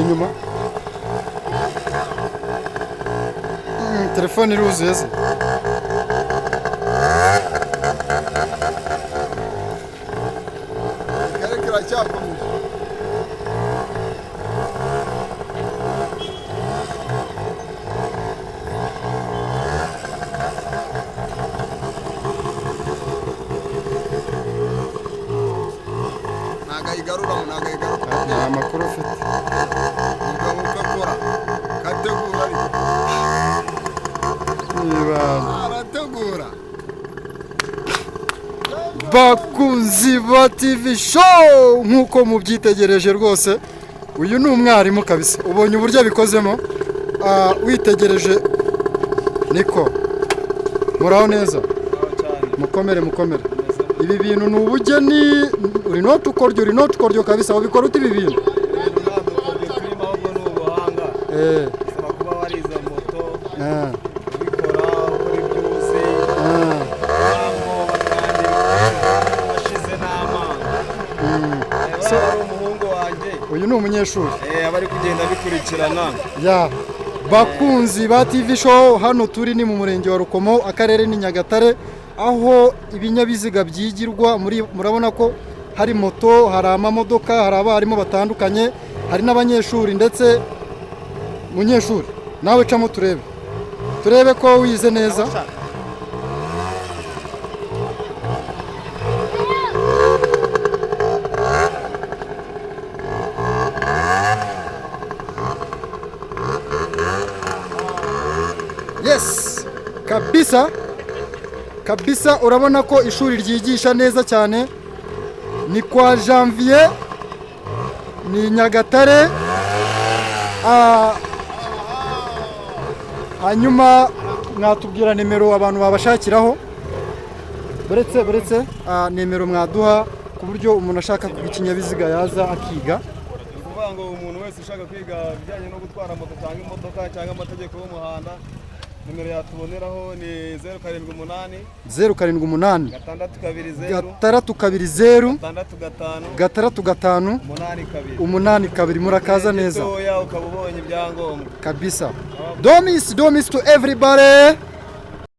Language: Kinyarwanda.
inyuma telefone iruzuye se Karekera cyakomeje nta makuru ufite umugabo ukakora kategura arategura bakunzi ba TV show nkuko mubyitegereje rwose uyu ni umwarimu kabisa ubonye uburyo abikozemo witegereje niko muraho neza mukomere ibi bintu ni ubugeni uri no tukoryo kabisa ubikora uti ibi bintu kuba warize moto ubikora ukora ibyuzi ashize n'amanga ari umuhungu wanjye uyu ni umunyeshuri abari kugenda bikurikirana ya bakunzi ba TV show hano turi ni mu murenge wa Rukomo akarere ni Nyagatare aho ibinyabiziga byigirwa murabona ko hari moto hari amamodoka hari abarimu batandukanye hari n'abanyeshuri ndetse munyeshuri nawe camo turebe ko wize neza yes kabisa urabona ko ishuri ryigisha neza cyane ni kwa Janvier ni Nyagatare hanyuma mwatubwira nimero abantu babashakiraho buretse nimero mwaduha ku buryo umuntu ashaka kugira ikinyabiziga yaza akiga kuvuga ngo umuntu wese ushaka kwiga bijyanye no gutwara moto cyangwa imodoka cyangwa amategeko y'umuhanda nimero yatuboneraho ni 078 620 620 85 murakaza neza ukaba ubonye ibyangombwa kabisa. Don't miss to everybody.